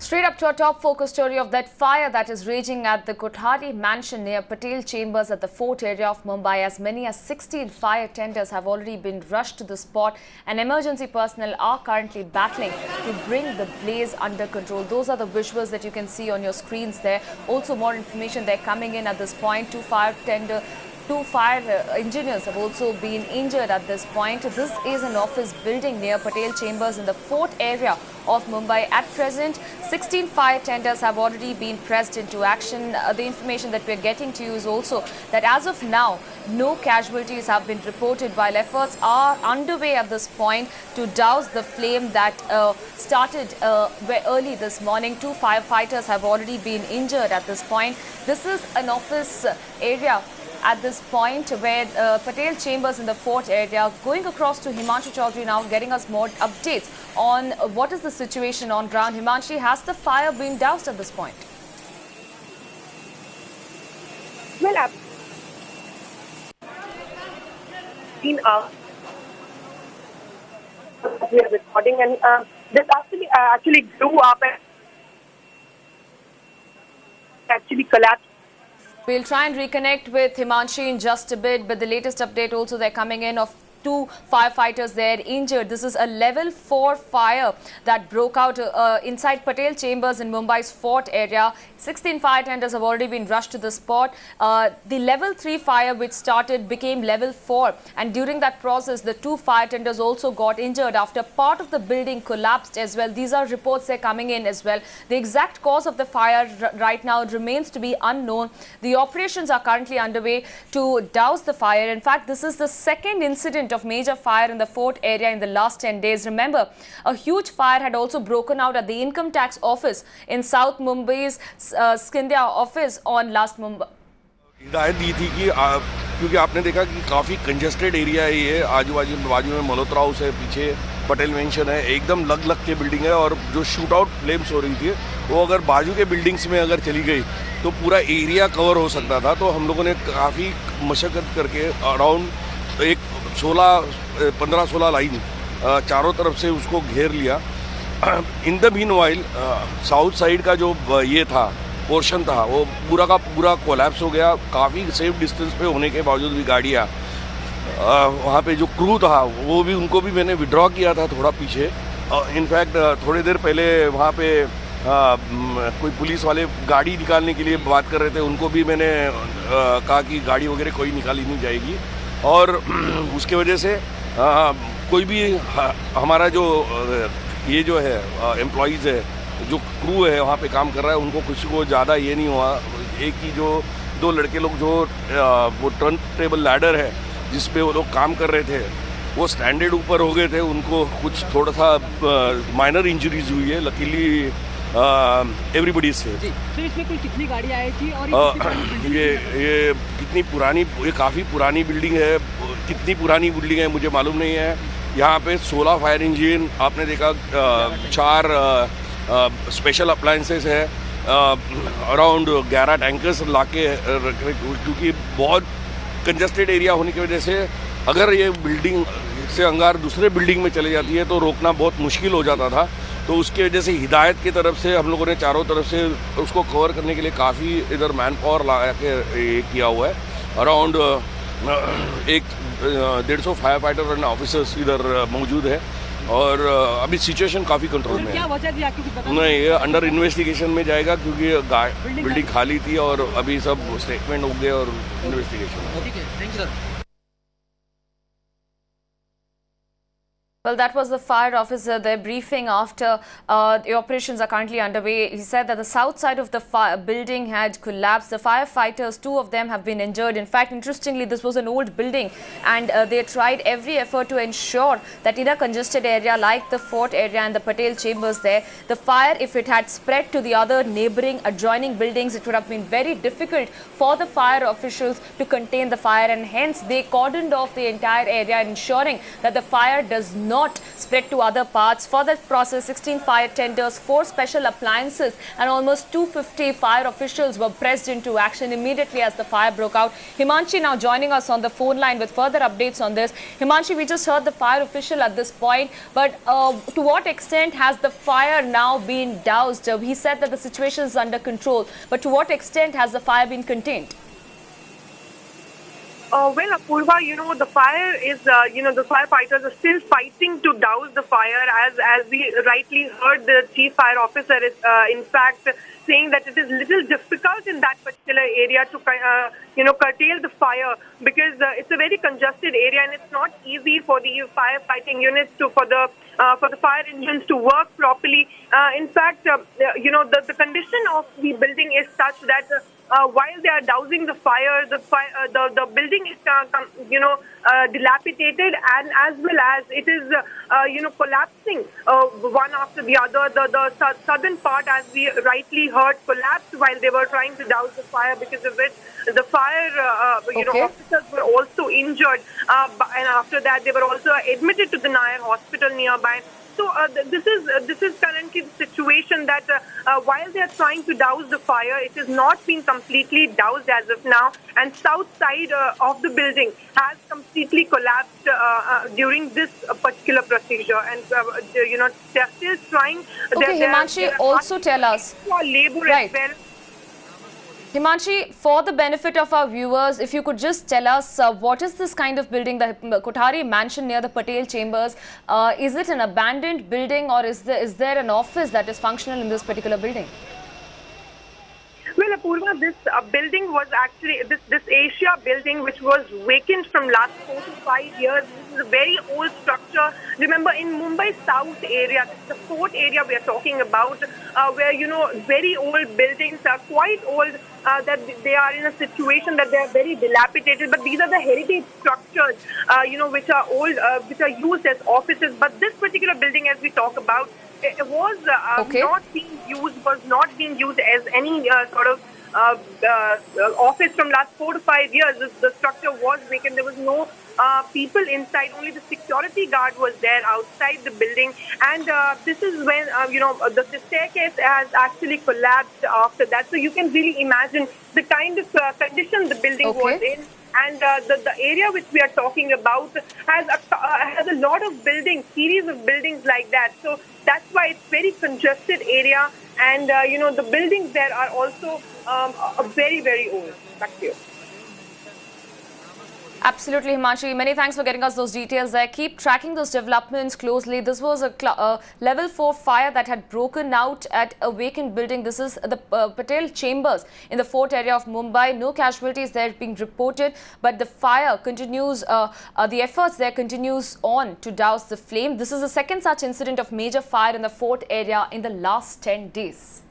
Straight up to our top focus story of that fire that is raging at the Kothari mansion near Patel Chambers at the fort area of Mumbai. As many as 16 fire tenders have already been rushed to the spot and emergency personnel are currently battling to bring the blaze under control. Those are the visuals that you can see on your screens there. Also more information there coming in at this point. Two fire engineers have also been injured at this point. This is an office building near Patel Chambers in the fort area of Mumbai. At present, 16 fire tenders have already been pressed into action. The information that we're getting to you is also that as of now, no casualties have been reported, while efforts are underway at this point to douse the flame that started early this morning. Two firefighters have already been injured at this point. This is an office area at this point where Patel Chambers in the fort area. Going across to Himanshu Chaudhary now, getting us more updates on what is the situation on ground. Himanshu, has the fire been doused at this point? Well, we are recording, and this actually grew up and actually collapsed. We'll try and reconnect with Himanshu in just a bit, but the latest update also they're coming in of two firefighters there injured. This is a level 4 fire that broke out inside Patel Chambers in Mumbai's fort area. 16 fire tenders have already been rushed to the spot. The level 3 fire which started became level 4, and during that process the two fire tenders also got injured after part of the building collapsed as well. These are reports that are coming in as well. The exact cause of the fire right now remains to be unknown. The operations are currently underway to douse the fire. In fact, this is the second incident of major fire in the fort area in the last 10 days. Remember, a huge fire had also broken out at the income tax office in South Mumbai's Scindia office on last Mumbai. हिदायत दी थी कि क्योंकि आपने देखा कि काफ़ी congested area है ये, बाजू में मल्होत्रा हाउस है, पीछे पटेल मेंशन है, एकदम लग के बिल्डिंग है, और जो शूट आउट फ्लेम्स हो रही थी वो अगर बाजू के बिल्डिंग्स में अगर चली गई तो पूरा एरिया कवर हो सकता था. तो हम लोगों ने काफ़ी मशक्क़त करके अराउंड एक 15-16 लाइन चारों तरफ से उसको घेर लिया. In the mean while south side का जो ये था पोर्शन था वो पूरा का पूरा कोलैप्स हो गया. काफ़ी सेफ डिस्टेंस पे होने के बावजूद भी गाड़ियाँ वहाँ पे जो क्रू था वो भी उनको भी मैंने विड्रॉ किया था थोड़ा पीछे. इनफैक्ट थोड़ी देर पहले वहाँ पे कोई पुलिस वाले गाड़ी निकालने के लिए बात कर रहे थे, उनको भी मैंने कहा कि गाड़ी वगैरह कोई निकाली नहीं जाएगी. और उसके वजह से कोई भी हमारा जो ये जो है एम्प्लॉइज़ है, जो क्रू है वहाँ पे काम कर रहा है, उनको किसी को ज़्यादा ये नहीं हुआ. एक ही जो दो लड़के लोग जो वो टर्न टेबल लैडर है जिस पे वो लोग काम कर रहे थे वो स्टैंडर्ड ऊपर हो गए थे, उनको कुछ थोड़ा सा माइनर इंजरीज हुई है. लकीली एवरीबडी से. तो इसमें कुल कितनी गाड़ियाँ आई थी और ये कितनी पुरानी, ये काफ़ी पुरानी बिल्डिंग है. कितनी पुरानी बिल्डिंग है मुझे मालूम नहीं है. यहाँ पे 16 फायर इंजन आपने देखा, 4 स्पेशल अप्लायंसेस है, अराउंड 11 टैंकर्स लाके रखे, क्योंकि बहुत कंजेस्टेड एरिया होने की वजह से अगर ये बिल्डिंग से अंगार दूसरे बिल्डिंग में चले जाती है तो रोकना बहुत मुश्किल हो जाता था. तो उसकी वजह से हिदायत की तरफ से हम लोगों ने चारों तरफ से उसको कवर करने के लिए काफ़ी इधर मैन पावर लगा के किया हुआ है. Around 150 fire fighter and officers इधर मौजूद है, और अभी सिचुएशन काफ़ी कंट्रोल में है. क्या वजह थी आपकी? नहीं, ये अंडर इन्वेस्टिगेशन में जाएगा क्योंकि बिल्डिंग खाली थी और अभी सब स्टेटमेंट हो गए और इन्वेस्टिगेशन. ठीक है, thank you sir. Well, that was the fire officer. Their briefing after the operations are currently underway. He said that the south side of the building had collapsed. The firefighters, 2 of them have been injured. In fact, interestingly, this was an old building, and they tried every effort to ensure that in a congested area like the fort area and the Patel Chambers there, the fire, if it had spread to the other neighboring adjoining buildings, it would have been very difficult for the fire officials to contain the fire, and hence they cordoned off the entire area, ensuring that the fire does not spread to other parts. For that process, 16 fire tenders, 4 special appliances and almost 250 fire officials were pressed into action immediately as the fire broke out. Himanshi now joining us on the phone line with further updates on this. Himanshi, we just heard the fire official at this point, but to what extent has the fire now been doused? He said that the situation is under control, but to what extent has the fire been contained? Well, Apurva, the fire is, the firefighters are still fighting to douse the fire. As we rightly heard, the chief fire officer is, in fact, saying that it is little difficult in that particular area to, curtail the fire because it's a very congested area and it's not easy for the firefighting units for the fire engines to work properly. In fact, the condition of the building is such that while they are dousing the fire, the building is, dilapidated, and as well as it is, collapsing one after the other. The southern part, as we rightly heard, collapsed while they were trying to douse the fire, because of which the fire, officers were also injured. And after that, they were also admitted to the Nair hospital nearby. So this is currently the situation that while they are trying to douse the fire, it has not been completely doused as of now, and south side of the building has completely collapsed during this particular procedure, and they are still trying. Okay, Himanshi, also tell us. Labor right. As well. Himanshi, for the benefit of our viewers, if you could just tell us what is this kind of building, the Kothari mansion near the Patel Chambers? Is it an abandoned building, or is there an office that is functional in this particular building? Well, Apurva, this building was actually, this Asia building, which was vacant from last 4 to 5 years. This is a very old structure. Remember, in Mumbai South area, the fort area we are talking about, where, very old buildings are quite old, that they are in a situation that they are very dilapidated. But these are the heritage structures, which are old, which are used as offices. But this particular building, as we talk about, it was not being used as any sort of office from last 4 to 5 years. The structure was vacant. There was no people inside. Only the security guard was there outside the building. And this is when, the staircase has actually collapsed after that. So you can really imagine the kind of condition the building was in. And the area which we are talking about has a lot of buildings, series of buildings like that. So that's why it's very congested area. And, the buildings there are also very, very old. Back to you. Absolutely, Himanshi. Many thanks for getting us those details there. Keep tracking those developments closely. This was a level 4 fire that had broken out at a vacant building. This is the Patel Chambers in the fort area of Mumbai. No casualties there being reported, but the fire continues, the efforts there continues on to douse the flame. This is the second such incident of major fire in the fort area in the last 10 days.